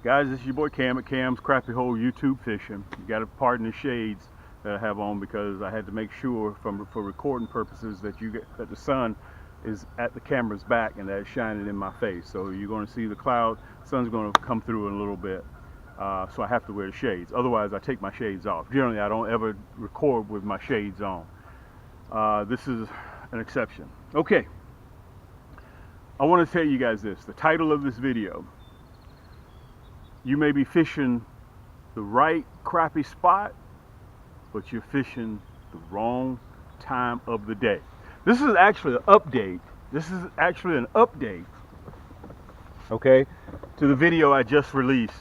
Guys, this is your boy Cam at Cam's Crappie Hole YouTube Fishing. You got to pardon the shades that I have on because I had to make sure for recording purposes that the sun is at the camera's back and that it's shining in my face. So you're going to see the cloud, sun's going to come through in a little bit. So I have to wear the shades. Otherwise, I take my shades off. Generally, I don't ever record with my shades on. This is an exception. Okay. I want to tell you guys this. The title of this video: you may be fishing the right crappie spot, but you're fishing the wrong time of the day. This is actually an update. Okay, to the video I just released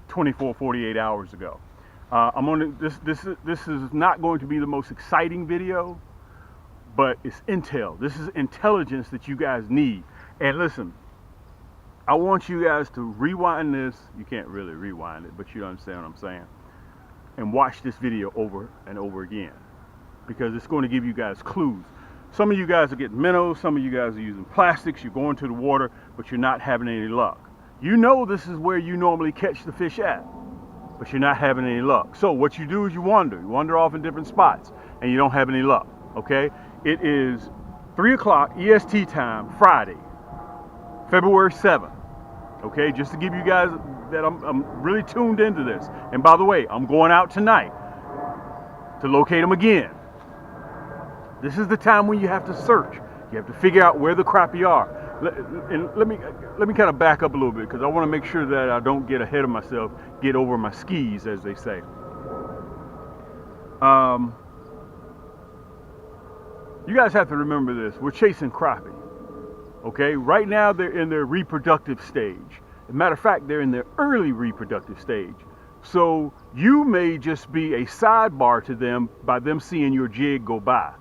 48 hours ago. This is not going to be the most exciting video, but it's intel. This is intelligence that you guys need. And listen, I want you guys to rewind this. You can't really rewind it, but you understand what I'm saying. And watch this video over and over again, because it's going to give you guys clues. Some of you guys are getting minnows. Some of you guys are using plastics. You're going to the water, but you're not having any luck. You know this is where you normally catch the fish at, but you're not having any luck. So what you do is you wander off in different spots, and you don't have any luck. Okay? It is 3 o'clock EST time, Friday, February 7th. Okay, just to give you guys that I'm really tuned into this. And by the way, I'm going out tonight to locate them again. This is the time when you have to search. You have to figure out where the crappie are. And let me kind of back up a little bit, because I want to make sure that I don't get ahead of myself, get over my skis, as they say. You guys have to remember this. We're chasing crappie. Okay, right now they're in their reproductive stage. As a matter of fact, they're in their early reproductive stage. So you may just be a sidebar to them by them seeing your jig go by.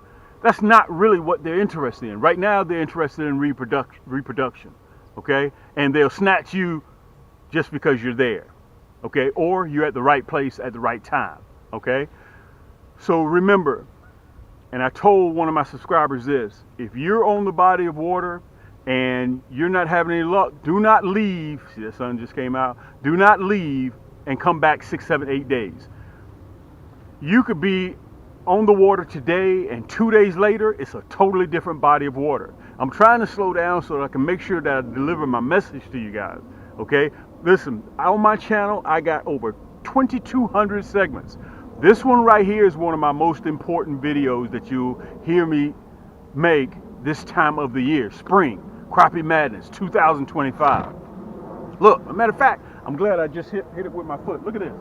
That's not really what they're interested in. Right now they're interested in reproduction. Okay, and they'll snatch you just because you're there. Okay, or you're at the right place at the right time. Okay, so remember, and I told one of my subscribers this: if you're on the body of water and you're not having any luck, do not leave. See, the sun just came out. Do not leave and come back 6, 7, 8 days. You could be on the water today, and 2 days later, it's a totally different body of water. I'm trying to slow down so that I can make sure that I deliver my message to you guys. Okay? Listen, on my channel, I got over 2,200 segments. This one right here is one of my most important videos that you'll hear me make this time of the year, spring. Crappie Madness 2025. Look, as a matter of fact, I'm glad I just hit it with my foot. Look at this.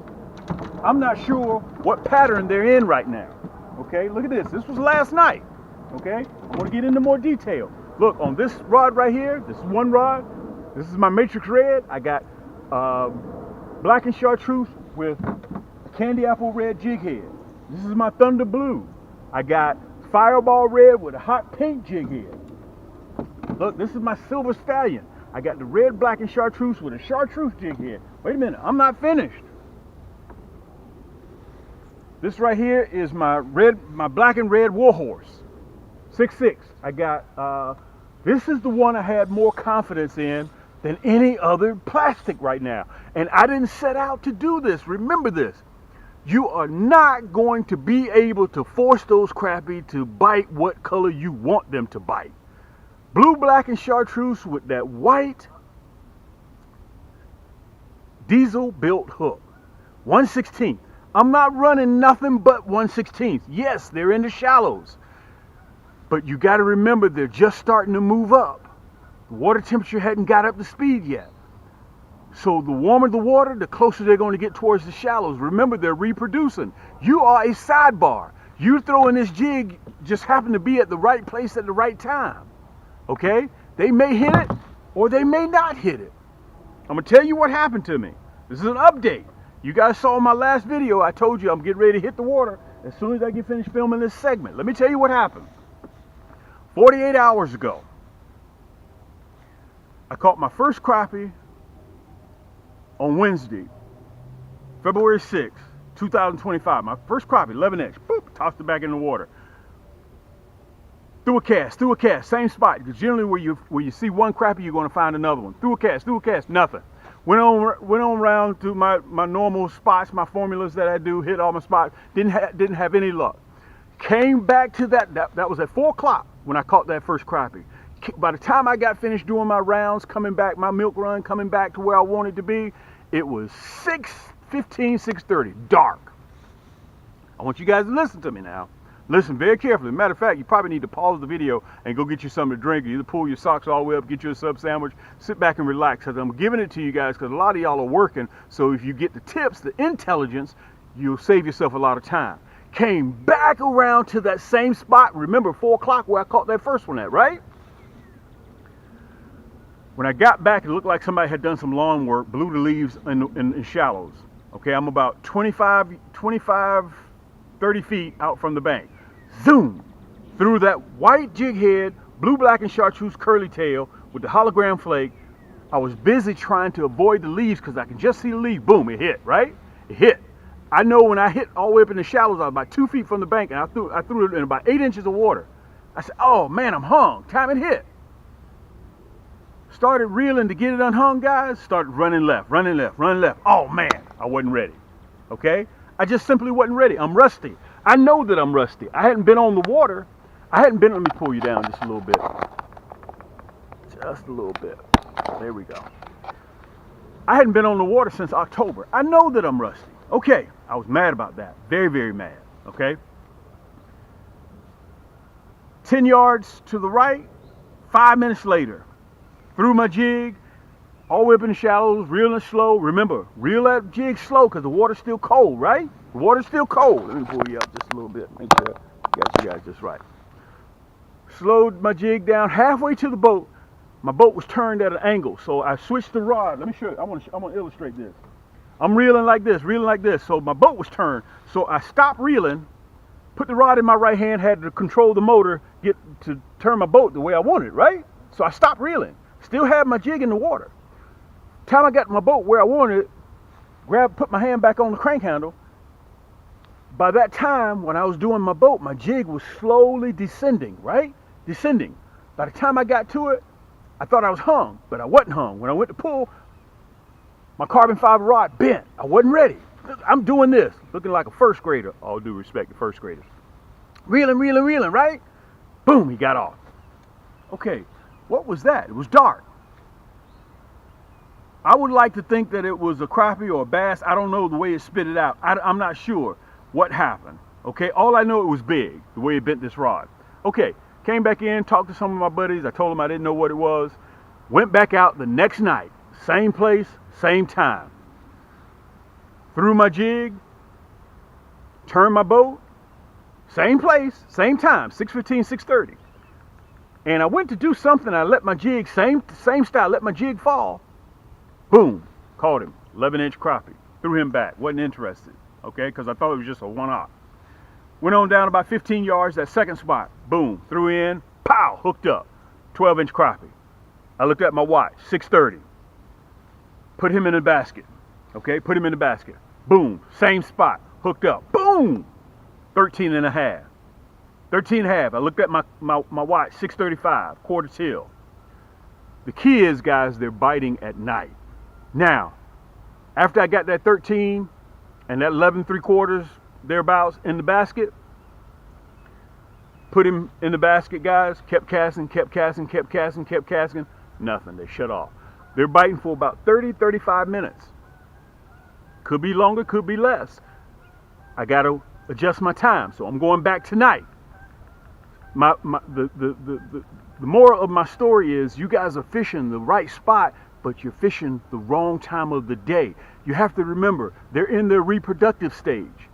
I'm not sure what pattern they're in right now. Okay, look at this. This was last night. Okay, I want to get into more detail. Look, on this rod right here, this one rod, this is my matrix red. I got black and chartreuse with a candy apple red jig head. This is my thunder blue. I got fireball red with a hot pink jig head. Look, this is my silver stallion. I got the red, black, and chartreuse with a chartreuse jig head. Wait a minute, I'm not finished. This right here is my black and red warhorse, 6'6". I got, this is the one I had more confidence in than any other plastic right now. And I didn't set out to do this. Remember this. You are not going to be able to force those crappie to bite what color you want them to bite. Blue, black, and chartreuse with that white diesel built hook. 1/16. I'm not running nothing but 1/16. Yes, they're in the shallows. But you got to remember, they're just starting to move up. The water temperature hadn't got up to speed yet. So the warmer the water, the closer they're going to get towards the shallows. Remember, they're reproducing. You are a sidebar. You throwing this jig just happen to be at the right place at the right time. Okay? They may hit it or they may not hit it. I'm going to tell you what happened to me. This is an update. You guys saw my last video. I told you I'm getting ready to hit the water as soon as I get finished filming this segment. Let me tell you what happened. 48 hours ago, I caught my first crappie on Wednesday, February 6th, 2025. My first crappie, 11 inch. Boop, tossed it back in the water. Threw a cast, same spot. Because generally where you see one crappie, you're going to find another one. Threw a cast, nothing. Went on around to my normal spots, my formulas that I do, hit all my spots. Didn't have any luck. Came back to that was at 4 o'clock when I caught that first crappie. By the time I got finished doing my rounds, coming back, my milk run, coming back to where I wanted to be, it was 6:15, 6:30, dark. I want you guys to listen to me now. Listen very carefully. Matter of fact, you probably need to pause the video and go get you something to drink. Either pull your socks all the way up, get you a sub sandwich, sit back and relax. Because I'm giving it to you guys because a lot of y'all are working. So if you get the tips, the intelligence, you'll save yourself a lot of time. Came back around to that same spot. Remember 4 o'clock where I caught that first one at, right? When I got back, it looked like somebody had done some lawn work, blew the leaves in shallows. Okay, I'm about 25, 30 feet out from the bank. Zoom! Through that white jig head, blue, black, and chartreuse curly tail with the hologram flake. I was busy trying to avoid the leaves because I can just see the leaf. Boom, it hit, right? It hit. I know when I hit all the way up in the shallows, I was about 2 feet from the bank, and I threw it in about 8 inches of water. I said, oh man, I'm hung. Time it hit. Started reeling to get it unhung, guys. Started running left, running left, running left. Oh man, I wasn't ready. Okay? I just simply wasn't ready. I'm rusty. I know that I'm rusty. I hadn't been on the water. Let me pull you down just a little bit. Just a little bit. There we go. I hadn't been on the water since October. I know that I'm rusty. Okay, I was mad about that. Very, very mad. Okay? 10 yards to the right, 5 minutes later, threw my jig, all the way up in the shallows, reeling slow. Remember, reel that jig slow because the water's still cold, right? The water's still cold. Let me pull you up just a little bit. Make sure I got you guys just right. Slowed my jig down halfway to the boat. My boat was turned at an angle, so I switched the rod. Let me show you. I want to illustrate this. I'm reeling like this. So my boat was turned. So I stopped reeling, put the rod in my right hand, had to control the motor, get to turn my boat the way I wanted, right? So I stopped reeling. Still had my jig in the water. Time I got my boat where I wanted it, put my hand back on the crank handle. By that time, when I was doing my boat, my jig was slowly descending, right? Descending. By the time I got to it, I thought I was hung, but I wasn't hung. When I went to pull, my carbon fiber rod bent. I wasn't ready. I'm doing this, looking like a first grader. All due respect to first graders. Reeling, right? Boom, he got off. Okay, what was that? It was dark. I would like to think that it was a crappie or a bass. I don't know the way it spit it out. I'm not sure what happened. Okay, all I know it was big, the way it bent this rod. Okay, came back in, talked to some of my buddies. I told them I didn't know what it was. Went back out the next night, same place, same time. Threw my jig, turned my boat, same place, same time, 6:15, 6:30. And I went to do something. I let my jig, same style, let my jig fall. Boom, caught him, 11-inch crappie. Threw him back, wasn't interested, okay, because I thought it was just a one-off. Went on down about 15 yards, that second spot, boom, threw in, pow, hooked up, 12-inch crappie. I looked at my watch, 6:30. Put him in the basket, okay, put him in the basket. Boom, same spot, hooked up, boom, 13 and a half. 13 and a half, I looked at my watch, 6:35, quarter till. The key is, guys, they're biting at night. Now, after I got that 13 and that 11 3/4 thereabouts in the basket, put him in the basket, guys, kept casting, nothing, they shut off. They're biting for about 30, 35 minutes. Could be longer, could be less. I got to adjust my time, so I'm going back tonight. The moral of my story is you guys are fishing the right spot, but you're fishing the wrong time of the day. You have to remember, they're in their reproductive stage.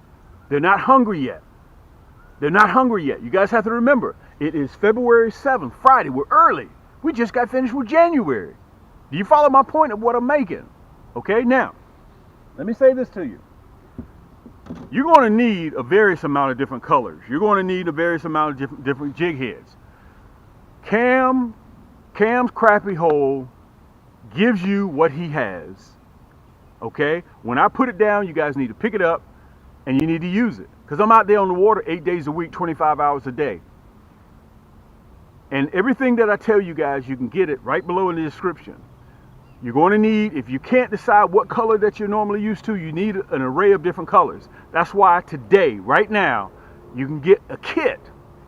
They're not hungry yet. You guys have to remember, it is February 7th, Friday. We're early. We just got finished with January. Do you follow my point of what I'm making? Okay, now, let me say this to you. You're going to need a various amount of different colors. You're going to need a various amount of different jig heads. Cam's crappie hole gives you what he has. Okay? When I put it down, you guys need to pick it up and you need to use it. Because I'm out there on the water 8 days a week, 25 hours a day. And everything that I tell you guys, you can get it right below in the description. You're going to need, if you can't decide what color that you're normally used to, you need an array of different colors. That's why today, right now, you can get a kit.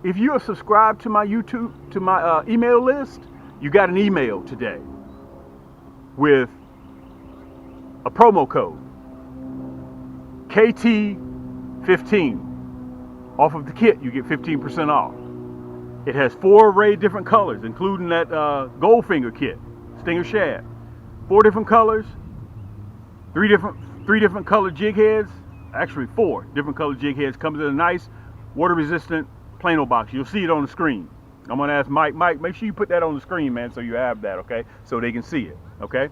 If you are subscribed to my email list, you got an email today with a promo code, KT15. Off of the kit, you get 15% off. It has 4 array different colors, including that Goldfinger kit, Stinger Shad. 4 different colors, 3 different colored jig heads. Actually 4 different colored jig heads. Comes in a nice water resistant Plano box. You'll see it on the screen. I'm gonna ask Mike, make sure you put that on the screen, man, so you have that, okay? So they can see it, okay?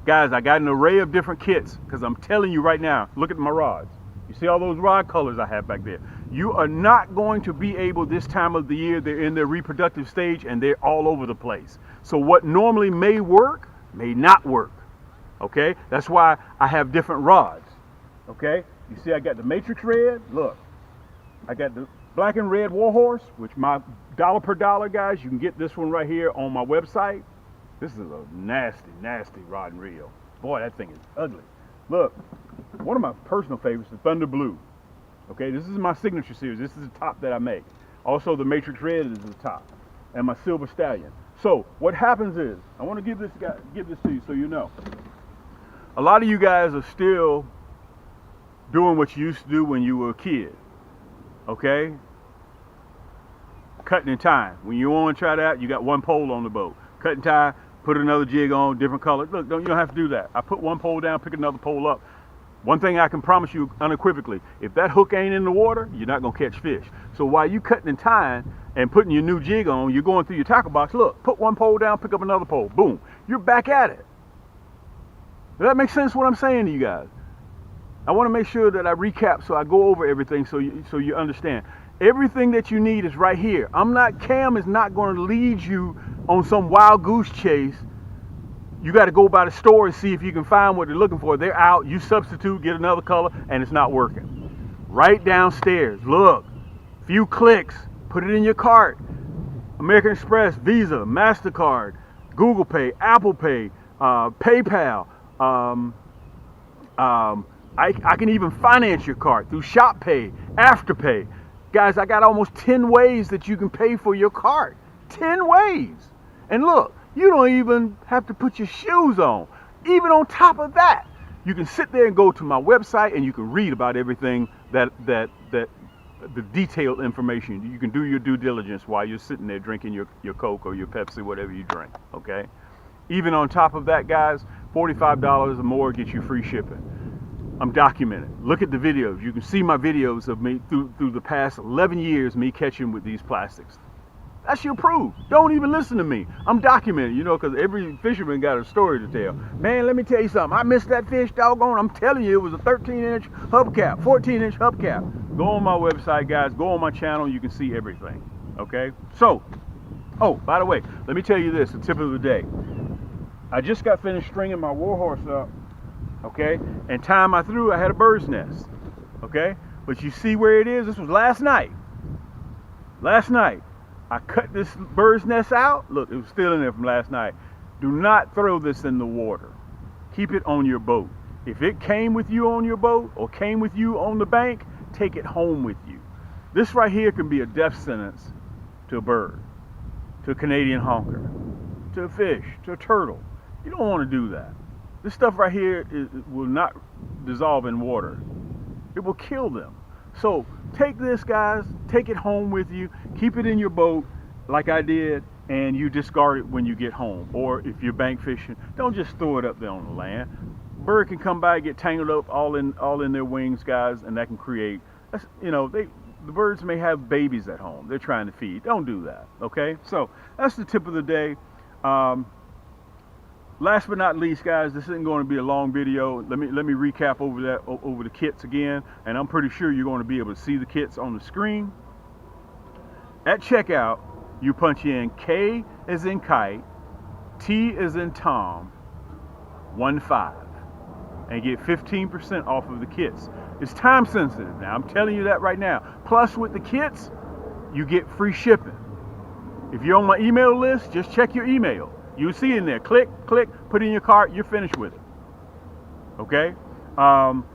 Guys, I got an array of different kits because I'm telling you right now, look at my rods. You see all those rod colors I have back there. You are not going to be able this time of the year, they're in their reproductive stage and they're all over the place. So what normally may work, may not work, okay? That's why I have different rods, okay? You see I got the Matrix Red, look. I got the black and red Warhorse, which my dollar per dollar, guys, you can get this one right here on my website. This is a nasty, nasty rod and reel. Boy, that thing is ugly. Look, one of my personal favorites is Thunder Blue. Okay, this is my signature series. This is the top that I make. Also, the Matrix Red is the top, and my Silver Stallion. So what happens is, I want to give this to you so you know. A lot of you guys are still doing what you used to do when you were a kid. Okay, cutting and tying. When you want to try that, you got one pole on the boat. Cut and tie, put another jig on, different color. Look, you don't have to do that. I put one pole down, pick another pole up. One thing I can promise you unequivocally, if that hook ain't in the water, you're not gonna catch fish. So while you cutting and tying and putting your new jig on, you're going through your tackle box, look, put one pole down, pick up another pole, boom, you're back at it. Does that make sense what I'm saying to you guys? I wanna make sure that I recap so I go over everything so you understand. Everything that you need is right here. Cam is not gonna lead you on some wild goose chase. You got to go by the store and see if you can find what they're looking for. They're out, you substitute, get another color, and it's not working. Right downstairs, look, few clicks, put it in your cart. American Express, Visa, MasterCard, Google Pay, Apple Pay, PayPal. I can even finance your cart through Shop Pay, Afterpay. Guys, I got almost 10 ways that you can pay for your cart. 10 ways. And look, you don't even have to put your shoes on. Even on top of that, you can sit there and go to my website and you can read about everything that the detailed information. You can do your due diligence while you're sitting there drinking your Coke or your Pepsi, whatever you drink, okay? Even on top of that, guys, $45 or more gets you free shipping. I'm documented. Look at the videos. You can see my videos of me through the past 11 years, me catching with these plastics. That's your proof. Don't even listen to me. I'm documented, you know, because every fisherman got a story to tell. Man, let me tell you something. I missed that fish, doggone. I'm telling you, it was a 13-inch hubcap, 14-inch hubcap. Go on my website, guys. Go on my channel. You can see everything, okay? So, oh, by the way, let me tell you this, the tip of the day. I just got finished stringing my Warhorse up, okay? And time I threw, I had a bird's nest, okay? But you see where it is? This was last night. Last night. I cut this bird's nest out. Look, it was still in there from last night. Do not throw this in the water. Keep it on your boat. If it came with you on your boat or came with you on the bank, take it home with you. This right here can be a death sentence to a bird, to a Canadian honker, to a fish, to a turtle. You don't want to do that. This stuff right here will not dissolve in water. It will kill them. So take this, guys, take it home with you, keep it in your boat like I did, and you discard it when you get home. Or if you're bank fishing, don't just throw it up there on the land. Bird can come by, get tangled up all in their wings, guys, and that can create, you know, the birds may have babies at home. They're trying to feed. Don't do that, okay? So that's the tip of the day. Last but not least, guys, this isn't going to be a long video. Let me recap over the kits again, and I'm pretty sure you're going to be able to see the kits on the screen. At checkout, you punch in K as in kite, T as in Tom, 15, and get 15% off of the kits. It's time sensitive now. I'm telling you that right now. Plus, with the kits, you get free shipping. If you're on my email list, just check your email. You see in there, click, click, put it in your cart, you're finished with it. Okay?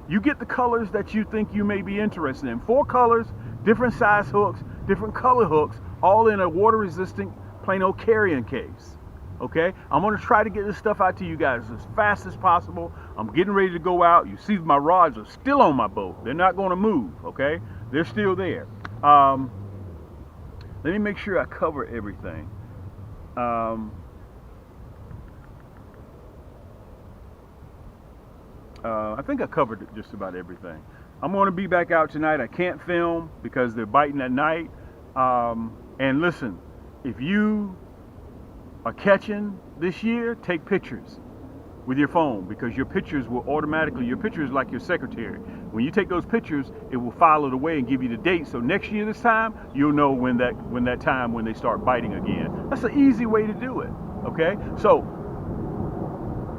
You get the colors that you think you may be interested in. 4 colors, different size hooks, different color hooks, all in a water resistant plain old carrying case. Okay? I'm going to try to get this stuff out to you guys as fast as possible. I'm getting ready to go out. You see my rods are still on my boat. They're not going to move. Okay? They're still there. Let me make sure I cover everything. I think I covered just about everything. I'm going to be back out tonight. I can't film because they're biting at night. And listen, if you are catching this year, take pictures with your phone, because your pictures will automatically, your picture is like your secretary. When you take those pictures, it will file it away and give you the date. So next year this time, you'll know when they start biting again. That's an easy way to do it. Okay? So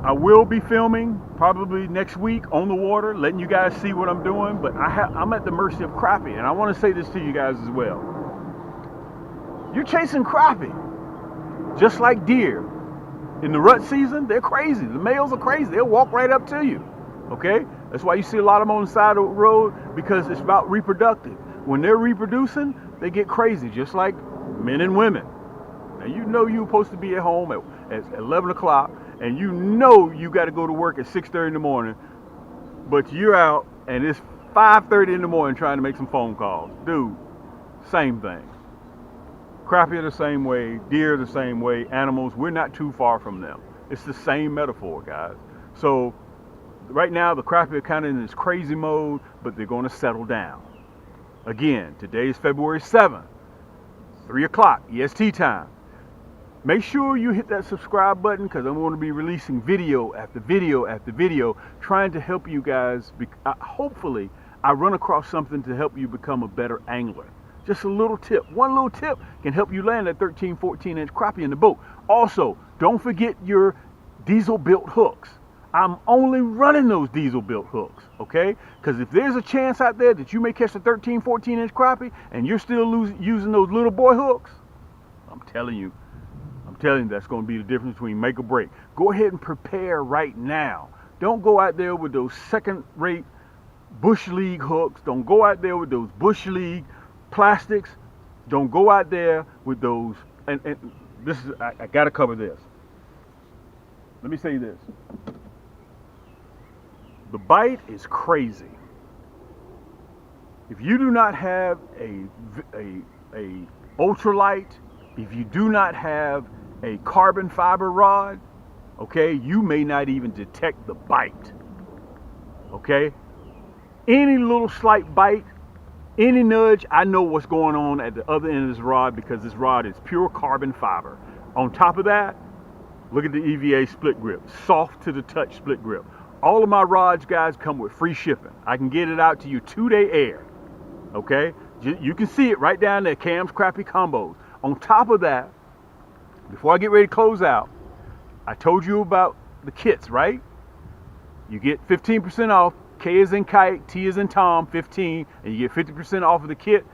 I will be filming probably next week on the water, letting you guys see what I'm doing, but I'm at the mercy of crappie, and I want to say this to you guys as well. You're chasing crappie, just like deer. In the rut season, they're crazy. The males are crazy. They'll walk right up to you, okay? That's why you see a lot of them on the side of the road, because it's about reproductive. When they're reproducing, they get crazy, just like men and women. Now, you know you're supposed to be at home at 11 o'clock, and you know you got to go to work at 6:30 in the morning, but you're out, and it's 5:30 in the morning trying to make some phone calls. Dude, same thing. Crappie are the same way, deer are the same way, animals, we're not too far from them. It's the same metaphor, guys. So right now the crappie are kind of in this crazy mode, but they're going to settle down. Again, today is February 7th, 3 o'clock EST time. Make sure you hit that subscribe button, because I'm going to be releasing video after video after video, trying to help you guys. Hopefully I run across something to help you become a better angler. Just a little tip. One little tip can help you land that 13, 14-inch crappie in the boat. Also, don't forget your diesel-built hooks. I'm only running those diesel-built hooks, okay? Because if there's a chance out there that you may catch a 13, 14-inch crappie and you're still using those little boy hooks, I'm telling you that's going to be the difference between make or break. Go ahead and prepare right now. Don't go out there with those second-rate Bush League hooks. Don't go out there with those Bush League plastics. Don't go out there with those, and this is, I gotta cover this. Let me say this. The bite is crazy. If you do not have a ultralight, if you do not have a carbon fiber rod, okay, you may not even detect the bite. Okay? Any little slight bite, any nudge, I know what's going on at the other end of this rod, because this rod is pure carbon fiber. On top of that, look at the EVA split grip, soft to the touch split grip. All of my rods, guys, come with free shipping. I can get it out to you 2-day air. Okay? You can see it right down there, Cam's Crappie Combos. On top of that, before I get ready to close out, I told you about the kits, right? You get 15% off. K is in kite, T is in Tom, 15, and you get 50% off of the kit,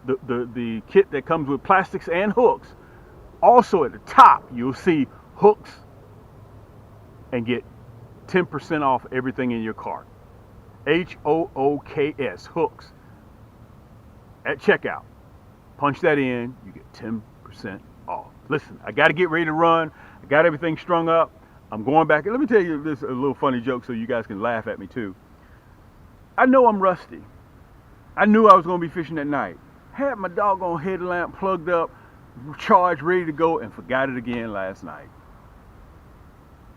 the kit that comes with plastics and hooks. Also at the top, you'll see hooks, and get 10% off everything in your cart. HOOKS, hooks. At checkout, punch that in, you get 10% off. Listen, I got to get ready to run. I got everything strung up. I'm going back. Let me tell you this, a little funny joke so you guys can laugh at me too. I know I'm rusty. I knew I was going to be fishing at night. Had my doggone headlamp plugged up, charged, ready to go, and forgot it again last night.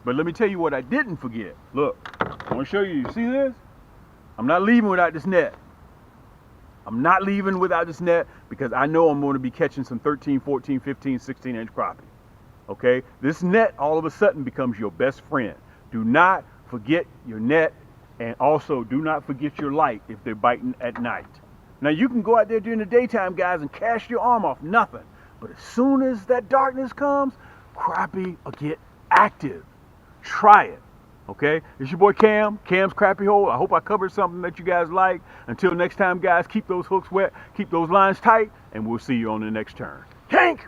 But let me tell you what I didn't forget. Look, I want to show you. You see this? I'm not leaving without this net. I'm not leaving without this net, because I know I'm going to be catching some 13, 14, 15, 16-inch crappie. Okay? This net all of a sudden becomes your best friend. Do not forget your net, and also do not forget your light if they're biting at night. Now, you can go out there during the daytime, guys, and cast your arm off, nothing. But as soon as that darkness comes, crappie will get active. Try it. Okay? It's your boy Cam, Cam's Crappie Hole. I hope I covered something that you guys like. Until next time, guys, keep those hooks wet, keep those lines tight, and we'll see you on the next turn. Tank!